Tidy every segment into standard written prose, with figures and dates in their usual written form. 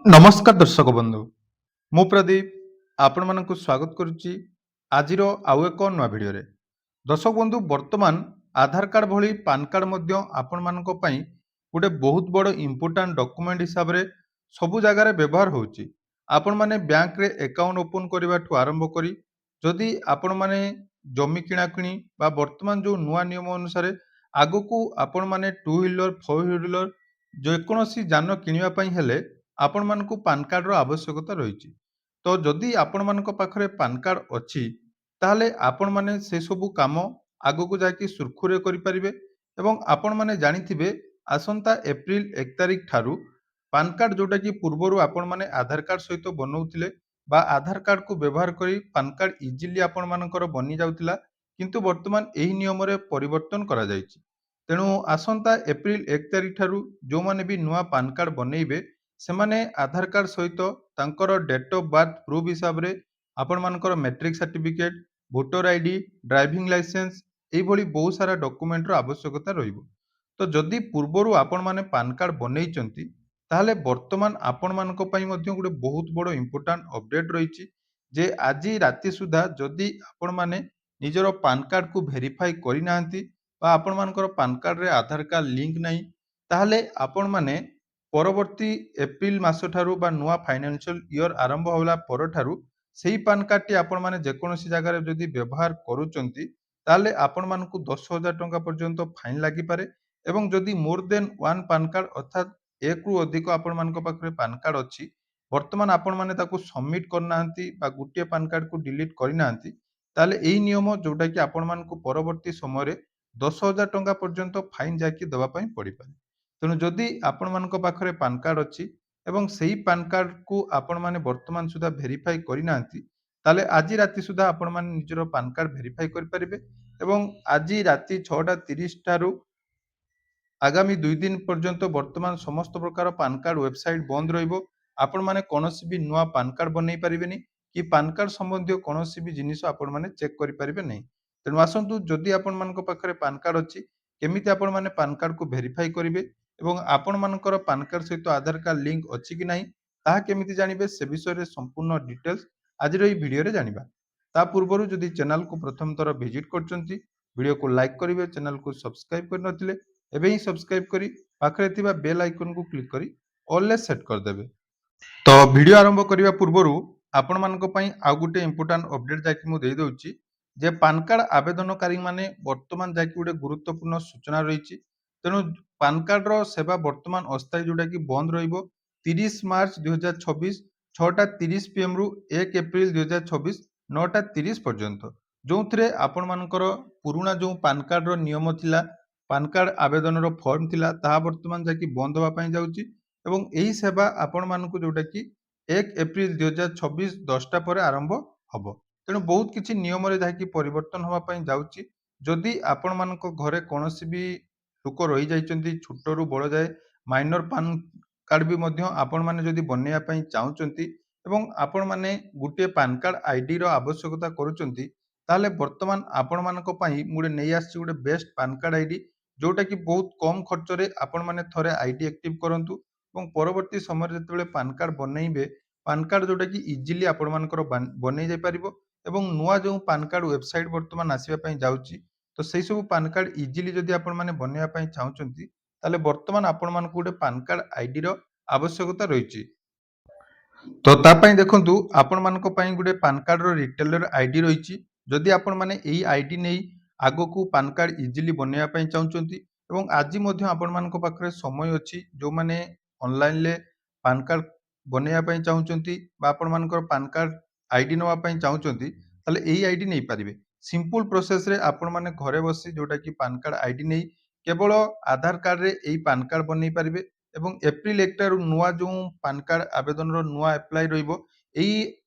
ନମସ୍କାର ଦର୍ଶକ ବନ୍ଧୁ, ମୁଁ ପ୍ରଦୀପ ଆପଣମାନଙ୍କୁ ସ୍ୱାଗତ କରୁଛି ଆଜିର ଆଉ ଏକ ନୂଆ ଭିଡ଼ିଓରେ। ଦର୍ଶକ ବନ୍ଧୁ, ବର୍ତ୍ତମାନ ଆଧାର କାର୍ଡ଼ ଭଳି ପାନ୍ କାର୍ଡ଼ ମଧ୍ୟ ଆପଣମାନଙ୍କ ପାଇଁ ଗୋଟେ ବହୁତ ବଡ଼ ଇମ୍ପୋର୍ଟାଣ୍ଟ ଡକୁମେଣ୍ଟ ହିସାବରେ ସବୁ ଜାଗାରେ ବ୍ୟବହାର ହେଉଛି। ଆପଣମାନେ ବ୍ୟାଙ୍କରେ ଆକାଉଣ୍ଟ ଓପନ୍ କରିବାଠୁ ଆରମ୍ଭ କରି ଯଦି ଆପଣମାନେ ଜମି କିଣାକିଣି ବା ବର୍ତ୍ତମାନ ଯେଉଁ ନୂଆ ନିୟମ ଅନୁସାରେ ଆଗକୁ ଆପଣମାନେ ଟୁ ହ୍ୱିଲର, ଫୋର୍ ହ୍ୱିଲର ଯେକୌଣସି ଯାନ କିଣିବା ପାଇଁ ହେଲେ ଆପଣମାନଙ୍କୁ ପାନ୍ କାର୍ଡ଼ର ଆବଶ୍ୟକତା ରହିଛି। ତ ଯଦି ଆପଣମାନଙ୍କ ପାଖରେ ପାନ୍ କାର୍ଡ଼ ଅଛି, ତାହେଲେ ଆପଣମାନେ ସେସବୁ କାମ ଆଗକୁ ଯାଇକି ସୁରୁଖୁରୁରେ କରିପାରିବେ ଏବଂ ଆପଣମାନେ ଜାଣିଥିବେ ଆସନ୍ତା ଏପ୍ରିଲ 1 ତାରିଖ ଠାରୁ ପାନ୍ କାର୍ଡ଼ ଯେଉଁଟାକି ପୂର୍ବରୁ ଆପଣମାନେ ଆଧାର କାର୍ଡ଼ ସହିତ ବନାଉଥିଲେ ବା ଆଧାର କାର୍ଡ଼କୁ ବ୍ୟବହାର କରି ପାନ୍ କାର୍ଡ଼ ଇଜିଲି ଆପଣମାନଙ୍କର ବନିଯାଉଥିଲା, କିନ୍ତୁ ବର୍ତ୍ତମାନ ଏହି ନିୟମରେ ପରିବର୍ତ୍ତନ କରାଯାଇଛି। ତେଣୁ ଆସନ୍ତା ଏପ୍ରିଲ 1 ତାରିଖ ଠାରୁ ଯେଉଁମାନେ ବି ନୂଆ ପାନ୍ କାର୍ଡ଼ ବନେଇବେ ସେମାନେ ଆଧାର କାର୍ଡ଼ ସହିତ ତାଙ୍କର ଡେଟ୍ ଅଫ୍ ବାର୍ଥ ପ୍ରୁଫ୍ ହିସାବରେ ଆପଣମାନଙ୍କର matric certificate, voter ID, driving licence ଏଇଭଳି ବହୁତ ସାରା ଡକୁମେଣ୍ଟର ଆବଶ୍ୟକତା ରହିବ। ତ ଯଦି ପୂର୍ବରୁ ଆପଣମାନେ ପାନ୍ କାର୍ଡ଼ ବନେଇଛନ୍ତି, ତାହେଲେ ବର୍ତ୍ତମାନ ଆପଣମାନଙ୍କ ପାଇଁ ମଧ୍ୟ ଗୋଟେ ବହୁତ ବଡ଼ ଇମ୍ପୋର୍ଟାଣ୍ଟ ଅପଡେଟ୍ ରହିଛି ଯେ ଆଜି ରାତି ସୁଦ୍ଧା ଯଦି ଆପଣମାନେ ନିଜର ପାନ୍ କାର୍ଡ଼କୁ ଭେରିଫାଇ କରିନାହାନ୍ତି ବା ଆପଣମାନଙ୍କର ପାନ୍ କାର୍ଡ଼ରେ ଆଧାର କାର୍ଡ଼ ଲିଙ୍କ ନାହିଁ, ତାହେଲେ ଆପଣମାନେ ପରବର୍ତ୍ତୀ ଏପ୍ରିଲ ମାସଠାରୁ ବା ନୂଆ ଫାଇନାନ୍ସିଆଲ ଇୟର ଆରମ୍ଭ ହେଲା ପରଠାରୁ ସେହି ପାନ୍ କାର୍ଡ଼ଟି ଆପଣମାନେ ଯେକୌଣସି ଜାଗାରେ ଯଦି ବ୍ୟବହାର କରୁଛନ୍ତି, ତାହେଲେ ଆପଣମାନଙ୍କୁ 10,000 ଟଙ୍କା ପର୍ଯ୍ୟନ୍ତ ଫାଇନ୍ ଲାଗିପାରେ ଏବଂ ଯଦି ମୋର୍ ଦେନ୍ ୱାନ୍ ପାନ୍ କାର୍ଡ଼ ଅର୍ଥାତ୍ ଏକରୁ ଅଧିକ ଆପଣମାନଙ୍କ ପାଖରେ ପାନ୍ କାର୍ଡ଼ ଅଛି, ବର୍ତ୍ତମାନ ଆପଣମାନେ ତାକୁ ସବମିଟ୍ କରିନାହାନ୍ତି ବା ଗୋଟିଏ ପାନ୍ କାର୍ଡ଼କୁ ଡିଲିଟ୍ କରିନାହାନ୍ତି, ତାହେଲେ ଏହି ନିୟମ ଯେଉଁଟାକି ଆପଣମାନଙ୍କୁ ପରବର୍ତ୍ତୀ ସମୟରେ 10,000 ଟଙ୍କା ପର୍ଯ୍ୟନ୍ତ ଫାଇନ୍ ଯାଇକି ଦେବା ପାଇଁ ପଡ଼ିପାରେ। ତେଣୁ ଯଦି ଆପଣମାନଙ୍କ ପାଖରେ ପାନ୍ କାର୍ଡ଼ ଅଛି ଏବଂ ସେହି ପାନ୍ କାର୍ଡ଼କୁ ଆପଣମାନେ ବର୍ତ୍ତମାନ ସୁଦ୍ଧା ଭେରିଫାଇ କରିନାହାନ୍ତି, ତାହେଲେ ଆଜି ରାତି ସୁଦ୍ଧା ଆପଣମାନେ ନିଜର ପାନ୍ କାର୍ଡ଼ ଭେରିଫାଇ କରିପାରିବେ ଏବଂ ଆଜି ରାତି 6:30 ଠାରୁ ଆଗାମୀ 2 ଦିନ ପର୍ଯ୍ୟନ୍ତ ବର୍ତ୍ତମାନ ସମସ୍ତ ପ୍ରକାର ପାନ୍ କାର୍ଡ଼ ୱେବସାଇଟ୍ ବନ୍ଦ ରହିବ। ଆପଣମାନେ କୌଣସି ବି ନୂଆ ପାନ୍ କାର୍ଡ଼ ବନେଇ ପାରିବେନି କି ପାନ୍ କାର୍ଡ଼ ସମ୍ବନ୍ଧୀୟ କୌଣସି ବି ଜିନିଷ ଆପଣମାନେ ଚେକ୍ କରିପାରିବେ ନାହିଁ। ତେଣୁ ଆସନ୍ତୁ, ଯଦି ଆପଣମାନଙ୍କ ପାଖରେ ପାନ୍ କାର୍ଡ଼ ଅଛି, କେମିତି ଆପଣମାନେ ପାନ୍ କାର୍ଡ଼କୁ ଭେରିଫାଇ କରିବେ ଏବଂ ଆପଣମାନଙ୍କର ପାନ୍ କାର୍ଡ଼ ସହିତ ଆଧାର କାର୍ଡ଼ ଲିଙ୍କ ଅଛି କି ନାହିଁ ତାହା କେମିତି ଜାଣିବେ, ସେ ବିଷୟରେ ସମ୍ପୂର୍ଣ୍ଣ ଡିଟେଲ୍ସ ଆଜିର ଏହି ଭିଡ଼ିଓରେ ଜାଣିବା। ତା ପୂର୍ବରୁ ଯଦି ଚ୍ୟାନେଲକୁ ପ୍ରଥମ ଥର ଭିଜିଟ୍ କରୁଛନ୍ତି, ଭିଡ଼ିଓକୁ ଲାଇକ୍ କରିବେ, ଚ୍ୟାନେଲକୁ ସବସ୍କ୍ରାଇବ୍ କରିନଥିଲେ ଏବେ ହିଁ ସବସ୍କ୍ରାଇବ୍ କରି ପାଖରେ ଥିବା ବେଲ୍ ଆଇକନକୁ କ୍ଲିକ୍ କରି ଅଲ୍ରେ ସେଟ୍ କରିଦେବେ। ତ ଭିଡ଼ିଓ ଆରମ୍ଭ କରିବା ପୂର୍ବରୁ ଆପଣମାନଙ୍କ ପାଇଁ ଆଉ ଗୋଟେ ଇମ୍ପୋର୍ଟାଣ୍ଟ ଅପଡେଟ୍ ଯାଇକି ମୁଁ ଦେଇଦେଉଛି ଯେ ପାନ୍ କାର୍ଡ଼ ଆବେଦନକାରୀମାନେ ବର୍ତ୍ତମାନ ଯାଇକି ଗୋଟେ ଗୁରୁତ୍ୱପୂର୍ଣ୍ଣ ସୂଚନା ରହିଛି। ତେଣୁ ପାନ୍ କାର୍ଡ଼ର ସେବା ବର୍ତ୍ତମାନ ଅସ୍ଥାୟୀ ଯେଉଁଟାକି ବନ୍ଦ ରହିବ 30 ମାର୍ଚ୍ଚ 2026 6:30 PM ରୁ 1 ଏପ୍ରିଲ 2026 9:30 ପର୍ଯ୍ୟନ୍ତ, ଯେଉଁଥିରେ ଆପଣମାନଙ୍କର ପୁରୁଣା ଯେଉଁ ପାନ୍ କାର୍ଡ଼ର ନିୟମ ଥିଲା, ପାନ୍ କାର୍ଡ଼ ଆବେଦନର ଫର୍ମ ଥିଲା, ତାହା ବର୍ତ୍ତମାନ ଯାଇକି ବନ୍ଦ ହେବା ପାଇଁ ଯାଉଛି ଏବଂ ଏହି ସେବା ଆପଣମାନଙ୍କୁ ଯେଉଁଟାକି 1 ଏପ୍ରିଲ 2026 10ଟା ପରେ ଆରମ୍ଭ ହେବ। ତେଣୁ ବହୁତ କିଛି ନିୟମରେ ଯାଇକି ପରିବର୍ତ୍ତନ ହେବା ପାଇଁ ଯାଉଛି। ଯଦି ଆପଣମାନଙ୍କ ଘରେ କୌଣସି ବି ଲୋକ ରହିଯାଇଛନ୍ତି ଛୋଟରୁ ବଡ଼ ଯାଏ, ମାଇନର ପାନ୍ କାର୍ଡ଼ ବି ମଧ୍ୟ ଆପଣମାନେ ଯଦି ବନେଇବା ପାଇଁ ଚାହୁଁଛନ୍ତି ଏବଂ ଆପଣମାନେ ଗୋଟିଏ ପାନ୍ କାର୍ଡ଼ ଆଇଡ଼ିର ଆବଶ୍ୟକତା କରୁଛନ୍ତି, ତାହେଲେ ବର୍ତ୍ତମାନ ଆପଣମାନଙ୍କ ପାଇଁ ମୁଁ ଗୋଟେ ନେଇ ଆସିଛି ଗୋଟେ ବେଷ୍ଟ ପାନ୍ କାର୍ଡ଼ ଆଇଡ଼ି, ଯେଉଁଟାକି ବହୁତ କମ୍ ଖର୍ଚ୍ଚରେ ଆପଣମାନେ ଥରେ ଆଇଡ଼ି ଆକ୍ଟିଭ୍ କରନ୍ତୁ ଏବଂ ପରବର୍ତ୍ତୀ ସମୟରେ ଯେତେବେଳେ ପାନ୍ କାର୍ଡ଼ ବନେଇବେ, ପାନ୍ କାର୍ଡ଼ ଯେଉଁଟାକି ଇଜିଲି ଆପଣମାନଙ୍କର ବନେଇ ଯାଇପାରିବ ଏବଂ ନୂଆ ଯେଉଁ ପାନ୍ କାର୍ଡ଼ ୱେବସାଇଟ୍ ବର୍ତ୍ତମାନ ଆସିବା ପାଇଁ ଯାଉଛି, ତ ସେହିସବୁ ପାନ୍ କାର୍ଡ଼ ଇଜିଲି ଯଦି ଆପଣମାନେ ବନେଇବା ପାଇଁ ଚାହୁଁଛନ୍ତି, ତାହେଲେ ବର୍ତ୍ତମାନ ଆପଣମାନଙ୍କୁ ଗୋଟେ ପାନ୍ କାର୍ଡ଼ ଆଇଡ଼ିର ଆବଶ୍ୟକତା ରହିଛି। ତ ତା ପାଇଁ ଦେଖନ୍ତୁ, ଆପଣମାନଙ୍କ ପାଇଁ ଗୋଟେ ପାନ୍ କାର୍ଡ଼ର ରିଟେଲର ଆଇଡ଼ି ରହିଛି। ଯଦି ଆପଣମାନେ ଏହି ଆଇଡ଼ି ନେଇ ଆଗକୁ ପାନ୍ କାର୍ଡ଼ ଇଜିଲି ବନେଇବା ପାଇଁ ଚାହୁଁଛନ୍ତି ଏବଂ ଆଜି ମଧ୍ୟ ଆପଣମାନଙ୍କ ପାଖରେ ସମୟ ଅଛି, ଯେଉଁମାନେ ଅନଲାଇନ୍‌ରେ ପାନ୍ କାର୍ଡ଼ ବନେଇବା ପାଇଁ ଚାହୁଁଛନ୍ତି ବା ଆପଣମାନଙ୍କର ପାନ୍ କାର୍ଡ଼ ଆଇଡ଼ି ନେବା ପାଇଁ ଚାହୁଁଛନ୍ତି, ତାହେଲେ ଏହି ଆଇଡ଼ି ନେଇପାରିବେ। ସିମ୍ପଲ୍ ପ୍ରୋସେସ୍‌ରେ ଆପଣମାନେ ଘରେ ବସି ଯେଉଁଟାକି ପାନ୍ କାର୍ଡ଼ ଆଇଡ଼ି ନେଇ କେବଳ ଆଧାର କାର୍ଡ଼ରେ ଏହି ପାନ୍ କାର୍ଡ଼ ବନେଇ ପାରିବେ ଏବଂ ଏପ୍ରିଲ 1 ଠାରୁ ନୂଆ ଯେଉଁ ପାନ୍ କାର୍ଡ଼ ଆବେଦନର ନୂଆ ଆପ୍ଲାଏ ରହିବ, ଏହି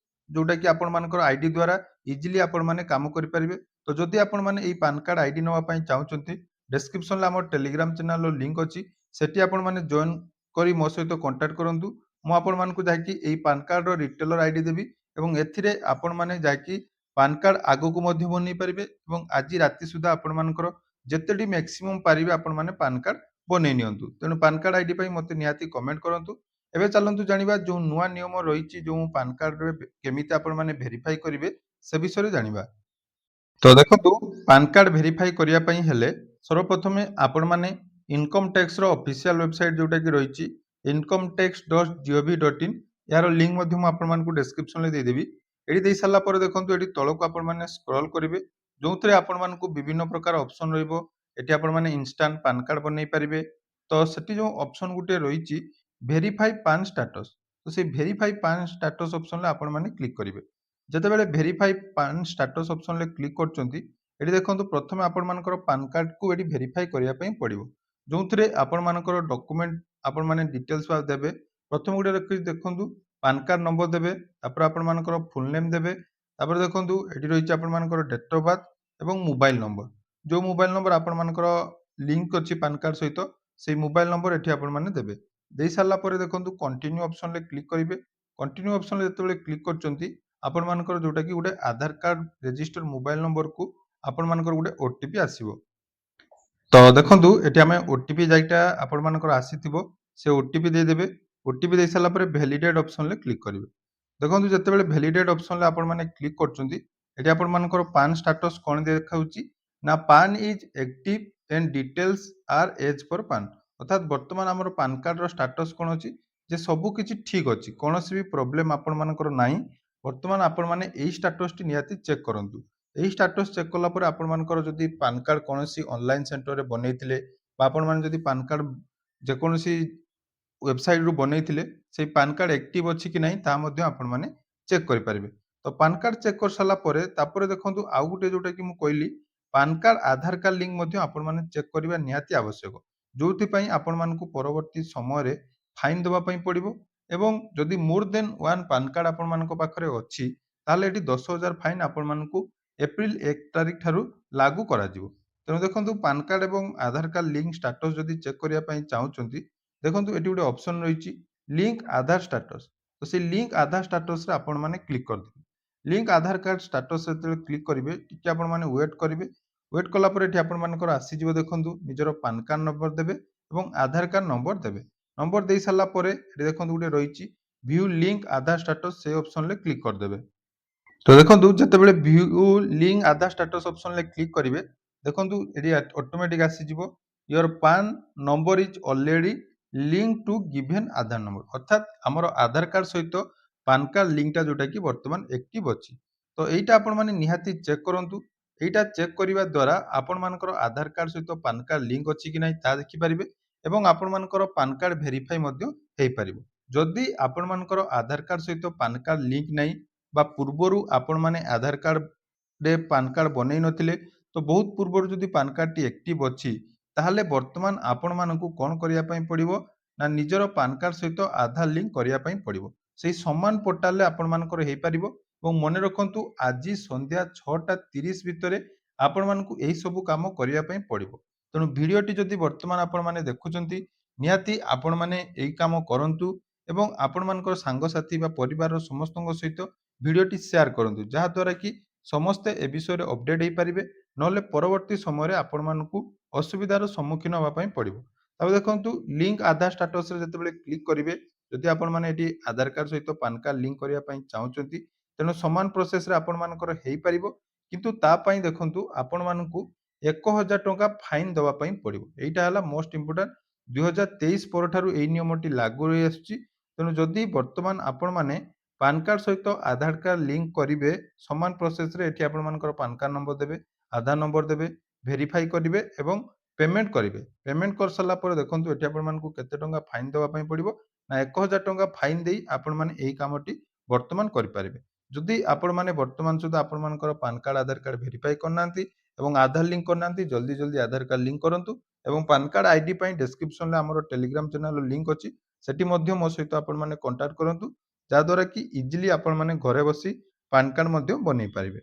ଯେଉଁଟାକି ଆପଣମାନଙ୍କର ଆଇଡ଼ି ଦ୍ୱାରା ଇଜିଲି ଆପଣମାନେ କାମ କରିପାରିବେ। ତ ଯଦି ଆପଣମାନେ ଏହି ପାନ୍ କାର୍ଡ଼ ଆଇଡ଼ି ନେବା ପାଇଁ ଚାହୁଁଛନ୍ତି, ଡେସ୍କ୍ରିପସନ୍‌ରେ ଆମର ଟେଲିଗ୍ରାମ ଚ୍ୟାନେଲର ଲିଙ୍କ ଅଛି, ସେଠି ଆପଣମାନେ ଜଏନ୍ କରି ମୋ ସହିତ କଣ୍ଟାକ୍ଟ କରନ୍ତୁ। ମୁଁ ଆପଣମାନଙ୍କୁ ଯାଇକି ଏହି ପାନ୍ କାର୍ଡ଼ର ରିଟେଲର ଆଇଡ଼ି ଦେବି ଏବଂ ଏଥିରେ ଆପଣମାନେ ଯାଇକି ପାନ୍ କାର୍ଡ଼ ଆଗକୁ ମଧ୍ୟ ବନେଇ ପାରିବେ ଏବଂ ଆଜି ରାତି ସୁଦ୍ଧା ଆପଣମାନଙ୍କର ଯେତେଟି ମ୍ୟାକ୍ସିମମ୍ ପାରିବେ ଆପଣମାନେ ପାନ୍ କାର୍ଡ଼ ବନେଇ ନିଅନ୍ତୁ। ତେଣୁ ପାନ୍ କାର୍ଡ଼ ଆଇଡ଼ି ପାଇଁ ମୋତେ ନିହାତି କମେଣ୍ଟ କରନ୍ତୁ ଏବେ ଚାଲନ୍ତୁ ଜାଣିବା ଯେଉଁ ନୂଆ ନିୟମ ରହିଛି ଯେଉଁ ପାନ୍ କାର୍ଡରେ କେମିତି ଆପଣମାନେ ଭେରିଫାଇ କରିବେ ସେ ବିଷୟରେ ଜାଣିବା। ତ ଦେଖନ୍ତୁ ପାନ୍ କାର୍ଡ ଭେରିଫାଇ କରିବା ପାଇଁ ହେଲେ ସର୍ବପ୍ରଥମେ ଆପଣମାନେ ଇନକମ୍ ଟ୍ୟାକ୍ସର ଅଫିସିଆଲ ୱେବସାଇଟ୍ ଯୋଉଟାକି ରହିଛି incometax.gov.in ଏହାର ଲିଙ୍କ ମଧ୍ୟ ମୁଁ ଆପଣମାନଙ୍କୁ ଡେସ୍କ୍ରିପସନରେ ଦେଇଦେବି। ଏଠି ଦେଇ ସାରିଲା ପରେ ଦେଖନ୍ତୁ ଏଠି ତଳକୁ ଆପଣମାନେ ସ୍କ୍ରଲ୍ କରିବେ ଯୋଉଥିରେ ଆପଣମାନଙ୍କୁ ବିଭିନ୍ନ ପ୍ରକାର ଅପସନ୍ ରହିବ। ଏଠି ଆପଣମାନେ ଇନଷ୍ଟାଣ୍ଟ ପାନ୍ କାର୍ଡ ବନେଇ ପାରିବେ। ତ ସେଠି ଯେଉଁ ଅପସନ୍ ଗୋଟେ ରହିଛି ଭେରିଫାଇ ପାନ୍ ଷ୍ଟାଟସ୍, ତ ସେଇ ଭେରିଫାଇ ପାନ୍ ଷ୍ଟାଟସ୍ ଅପସନରେ ଆପଣମାନେ କ୍ଲିକ୍ କରିବେ। ଯେତେବେଳେ ଭେରିଫାଇ ପାନ୍ ଷ୍ଟାଟସ୍ ଅପସନରେ କ୍ଲିକ୍ କରୁଛନ୍ତି ଏଠି ଦେଖନ୍ତୁ ପ୍ରଥମେ ଆପଣମାନଙ୍କର ପାନ୍ କାର୍ଡକୁ ଏଠି ଭେରିଫାଇ କରିବା ପାଇଁ ପଡ଼ିବ। ଯୋଉଥିରେ ଆପଣମାନଙ୍କର ଡକୁମେଣ୍ଟ ଆପଣମାନେ ଡିଟେଲ୍ସ ଦେବେ। ପ୍ରଥମେ ଗୋଟେ ଦେଖନ୍ତୁ ପାନ୍ କାର୍ଡ ନମ୍ବର ଦେବେ, ତାପରେ ଆପଣମାନଙ୍କର ଫୁଲ୍ ନେମ୍ ଦେବେ, ତାପରେ ଦେଖନ୍ତୁ ଏଠି ରହିଛି ଆପଣମାନଙ୍କର ଡେଟ୍ ଅଫ୍ ବାର୍ଥ ଏବଂ ମୋବାଇଲ ନମ୍ବର। ଯୋଉ ମୋବାଇଲ ନମ୍ବର ଆପଣମାନଙ୍କର ଲିଙ୍କ ଅଛି ପାନ୍ କାର୍ଡ ସହିତ ସେଇ ମୋବାଇଲ ନମ୍ବର ଏଠି ଆପଣମାନେ ଦେବେ। ଦେଇ ସାରିଲା ପରେ ଦେଖନ୍ତୁ କଣ୍ଟିନ୍ୟୁ ଅପସନରେ କ୍ଲିକ୍ କରିବେ। କଣ୍ଟିନ୍ୟୁ ଅପସନରେ ଯେତେବେଳେ କ୍ଲିକ୍ କରୁଛନ୍ତି ଆପଣମାନଙ୍କର ଯୋଉଟାକି ଗୋଟେ ଆଧାର କାର୍ଡ ରେଜିଷ୍ଟର ମୋବାଇଲ ନମ୍ବରକୁ ଆପଣମାନଙ୍କର ଗୋଟେ ଓଟିପି ଆସିବ। ତ ଦେଖନ୍ତୁ ଏଠି ଆମେ ଓଟିପି ଯାଇଟା ଆପଣମାନଙ୍କର ଆସିଥିବ ସେ ଓଟିପି ଦେଇଦେବେ। ଓଟିପି ଦେଇ ସାରିଲା ପରେ ଭ୍ୟାଲିଡେଟ୍ ଅପସନରେ କ୍ଲିକ୍ କରିବେ। ଦେଖନ୍ତୁ ଯେତେବେଳେ ଭ୍ୟାଲିଡେଟ୍ ଅପସନରେ ଆପଣମାନେ କ୍ଲିକ୍ କରୁଛନ୍ତି ଏଠି ଆପଣମାନଙ୍କର ପାନ୍ ଷ୍ଟାଟସ୍ କ'ଣ ଦେଖାଉଛି ନା PAN is active and details are as per PAN. ଅର୍ଥାତ୍ ବର୍ତ୍ତମାନ ଆମର ପାନ୍ କାର୍ଡର ଷ୍ଟାଟସ୍ କ'ଣ ଅଛି ଯେ ସବୁ କିଛି ଠିକ୍ ଅଛି, କୌଣସି ବି ପ୍ରୋବ୍ଲେମ୍ ଆପଣମାନଙ୍କର ନାହିଁ। ବର୍ତ୍ତମାନ ଆପଣମାନେ ଏଇ ଷ୍ଟାଟସ୍‌ଟି ନିହାତି ଚେକ୍ କରନ୍ତୁ। ଏହି ଷ୍ଟାଟସ୍ ଚେକ୍ କଲା ପରେ ଆପଣମାନଙ୍କର ଯଦି ପାନ୍ କାର୍ଡ କୌଣସି ଅନଲାଇନ୍ ସେଣ୍ଟରରେ ବନେଇଥିଲେ ବା ଆପଣମାନେ ଯଦି ପାନ୍ କାର୍ଡ ଯେକୌଣସି ୱେବସାଇଟ୍‌ରୁ ବନେଇଥିଲେ ସେଇ ପାନ୍ କାର୍ଡ ଆକ୍ଟିଭ୍ ଅଛି କି ନାହିଁ ତାହା ମଧ୍ୟ ଆପଣମାନେ ଚେକ୍ କରିପାରିବେ। ତ ପାନ୍ କାର୍ଡ ଚେକ୍ କରିସାରିଲା ପରେ ତାପରେ ଦେଖନ୍ତୁ ଆଉ ଗୋଟେ ଯୋଉଟାକି ମୁଁ କହିଲି ପାନ୍ କାର୍ଡ ଆଧାର କାର୍ଡ ଲିଙ୍କ ମଧ୍ୟ ଆପଣମାନେ ଚେକ୍ କରିବା ନିହାତି ଆବଶ୍ୟକ। ଯୋଉଥିପାଇଁ ଆପଣମାନଙ୍କୁ ପରବର୍ତ୍ତୀ ସମୟରେ ଫାଇନ୍ ଦେବା ପାଇଁ ପଡ଼ିବ ଏବଂ ଯଦି ମୋର୍ ଦେନ୍ 1 ପାନ୍ କାର୍ଡ ଆପଣମାନଙ୍କ ପାଖରେ ଅଛି ତାହେଲେ ଏଠି 10,000 ଫାଇନ୍ ଆପଣମାନଙ୍କୁ ଏପ୍ରିଲ 1 ତାରିଖ ଠାରୁ ଲାଗୁ କରାଯିବ। ତେଣୁ ଦେଖନ୍ତୁ ପାନ୍ କାର୍ଡ ଏବଂ ଆଧାର କାର୍ଡ ଲିଙ୍କ ଷ୍ଟାଟସ୍ ଯଦି ଚେକ୍ କରିବା ପାଇଁ ଚାହୁଁଛନ୍ତି ଦେଖନ୍ତୁ ଏଠି ଗୋଟେ ଅପସନ୍ ରହିଛି ଲିଙ୍କ ଆଧାର ଷ୍ଟାଟସ୍। ତ ସେଇ ଲିଙ୍କ ଆଧାର ଷ୍ଟାଟସ୍‌ରେ ଆପଣମାନେ କ୍ଲିକ୍ କରିଦେବେ। ଲିଙ୍କ ଆଧାର କାର୍ଡ ଷ୍ଟାଟସ୍ ଯେତେବେଳେ କ୍ଲିକ୍ କରିବେ ଟିକେ ଆପଣମାନେ ୱେଟ୍ କରିବେ। ୱେଟ୍ କଲା ପରେ ଏଠି ଆପଣମାନଙ୍କର ଆସିଯିବ ଦେଖନ୍ତୁ ନିଜର ପାନ୍ କାର୍ଡ ନମ୍ବର ଦେବେ ଏବଂ ଆଧାର କାର୍ଡ ନମ୍ବର ଦେବେ। ନମ୍ବର ଦେଇ ସାରିଲା ପରେ ଏଠି ଦେଖନ୍ତୁ ଗୋଟେ ରହିଛି ଭ୍ୟୁ ଲିଙ୍କ ଆଧାର ଷ୍ଟାଟସ୍ ସେଇ ଅପସନରେ କ୍ଲିକ୍ କରିଦେବେ। ତ ଦେଖନ୍ତୁ ଯେତେବେଳେ ଭ୍ୟୁ ଲିଙ୍କ ଆଧାର ଷ୍ଟାଟସ୍ ଅପସନରେ କ୍ଲିକ୍ କରିବେ ଦେଖନ୍ତୁ ଏଠି ଅଟୋମେଟିକ୍ ଆସିଯିବ your PAN number is already link to given Aadhaar number. ଅର୍ଥାତ୍ ଆମର ଆଧାର କାର୍ଡ ସହିତ ପାନ୍ କାର୍ଡ ଲିଙ୍କଟା ଯୋଉଟାକି ବର୍ତ୍ତମାନ ଆକ୍ଟିଭ୍ ଅଛି। ତ ଏଇଟା ଆପଣମାନେ ନିହାତି ଚେକ୍ କରନ୍ତୁ। ଏଇଟା ଚେକ୍ କରିବା ଦ୍ୱାରା ଆପଣମାନଙ୍କର ଆଧାର କାର୍ଡ ସହିତ ପାନ୍ କାର୍ଡ ଲିଙ୍କ ଅଛି କି ନାହିଁ ତାହା ଦେଖିପାରିବେ ଏବଂ ଆପଣମାନଙ୍କର ପାନ୍ କାର୍ଡ ଭେରିଫାଇ ମଧ୍ୟ ହେଇପାରିବ। ଯଦି ଆପଣମାନଙ୍କର ଆଧାର କାର୍ଡ ସହିତ ପାନ୍ କାର୍ଡ ଲିଙ୍କ ନାହିଁ ବା ପୂର୍ବରୁ ଆପଣମାନେ ଆଧାର କାର୍ଡରେ ପାନ୍ କାର୍ଡ ବନେଇ ନଥିଲେ ତ ବହୁତ ପୂର୍ବରୁ ଯଦି ପାନ୍ କାର୍ଡଟି ଆକ୍ଟିଭ୍ ଅଛି ତାହେଲେ ବର୍ତ୍ତମାନ ଆପଣମାନଙ୍କୁ କ'ଣ କରିବା ପାଇଁ ପଡ଼ିବ ନା ନିଜର ପାନ୍ କାର୍ଡ ସହିତ ଆଧାର ଲିଙ୍କ କରିବା ପାଇଁ ପଡ଼ିବ। ସେଇ ସମାନ ପୋର୍ଟାଲରେ ଆପଣମାନଙ୍କର ହେଇପାରିବ ଏବଂ ମନେ ରଖନ୍ତୁ ଆଜି ସନ୍ଧ୍ୟା 6:30 ଭିତରେ ଆପଣମାନଙ୍କୁ ଏହି ସବୁ କାମ କରିବା ପାଇଁ ପଡ଼ିବ। ତେଣୁ ଭିଡ଼ିଓଟି ଯଦି ବର୍ତ୍ତମାନ ଆପଣମାନେ ଦେଖୁଛନ୍ତି ନିହାତି ଆପଣମାନେ ଏହି କାମ କରନ୍ତୁ ଏବଂ ଆପଣମାନଙ୍କର ସାଙ୍ଗସାଥି ବା ପରିବାରର ସମସ୍ତଙ୍କ ସହିତ ଭିଡ଼ିଓଟି ସେୟାର କରନ୍ତୁ ଯାହାଦ୍ୱାରା କି ସମସ୍ତେ ଏ ବିଷୟରେ ଅପଡେଟ୍ ହେଇପାରିବେ। ନହେଲେ ପରବର୍ତ୍ତୀ ସମୟରେ ଆପଣମାନଙ୍କୁ ଅସୁବିଧାର ସମ୍ମୁଖୀନ ହେବା ପାଇଁ ପଡ଼ିବ। ତାପରେ ଦେଖନ୍ତୁ ଲିଙ୍କ ଆଧାର ଷ୍ଟାଟସ୍‌ରେ ଯେତେବେଳେ କ୍ଲିକ୍ କରିବେ ଯଦି ଆପଣମାନେ ଏଠି ଆଧାର କାର୍ଡ ସହିତ ପାନ୍ କାର୍ଡ ଲିଙ୍କ କରିବା ପାଇଁ ଚାହୁଁଛନ୍ତି ତେଣୁ ସମାନ ପ୍ରୋସେସ୍‌ରେ ଆପଣମାନଙ୍କର ହେଇପାରିବ। କିନ୍ତୁ ତା ପାଇଁ ଦେଖନ୍ତୁ ଆପଣମାନଙ୍କୁ 1,000 ଟଙ୍କା ଫାଇନ୍ ଦେବା ପାଇଁ ପଡ଼ିବ। ଏଇଟା ହେଲା ମୋଷ୍ଟ ଇମ୍ପୋର୍ଟାଣ୍ଟ। 2023 ପରଠାରୁ ଏହି ନିୟମଟି ଲାଗୁ ରହି ଆସୁଛି। ତେଣୁ ଯଦି ବର୍ତ୍ତମାନ ଆପଣମାନେ ପାନ୍ କାର୍ଡ ସହିତ ଆଧାର କାର୍ଡ ଲିଙ୍କ କରିବେ ସମାନ ପ୍ରୋସେସ୍‌ରେ ଏଠି ଆପଣମାନଙ୍କର ପାନ୍ କାର୍ଡ ନମ୍ବର ଦେବେ, ଆଧାର ନମ୍ବର ଦେବେ, ଭେରିଫାଇ କରିବେ ଏବଂ ପେମେଣ୍ଟ କରିବେ। ପେମେଣ୍ଟ କରିସାରିଲା ପରେ ଦେଖନ୍ତୁ ଏଠି ଆପଣମାନଙ୍କୁ କେତେ ଟଙ୍କା ଫାଇନ୍ ଦେବା ପାଇଁ ପଡ଼ିବ ନା 1,000 ଟଙ୍କା ଫାଇନ୍ ଦେଇ ଆପଣମାନେ ଏହି କାମଟି ବର୍ତ୍ତମାନ କରିପାରିବେ। ଯଦି ଆପଣମାନେ ବର୍ତ୍ତମାନ ସୁଦ୍ଧା ଆପଣମାନଙ୍କର ପାନ୍ କାର୍ଡ ଆଧାର କାର୍ଡ ଭେରିଫାଇ କରିନାହାନ୍ତି ଏବଂ ଆଧାର ଲିଙ୍କ କରିନାହାନ୍ତି ଜଲ୍ଦି ଆଧାର କାର୍ଡ ଲିଙ୍କ କରନ୍ତୁ ଏବଂ ପାନ୍ କାର୍ଡ ଆଇଡି ପାଇଁ ଡେସ୍କ୍ରିପସନରେ ଆମର ଟେଲିଗ୍ରାମ ଚ୍ୟାନେଲର ଲିଙ୍କ ଅଛି। ସେଠି ମଧ୍ୟ ମୋ ସହିତ ଆପଣମାନେ କଣ୍ଟାକ୍ଟ କରନ୍ତୁ ଯାହାଦ୍ୱାରା କି ଇଜିଲି ଆପଣମାନେ ଘରେ ବସି ପାନ୍ କାର୍ଡ ମଧ୍ୟ ବନେଇ ପାରିବେ।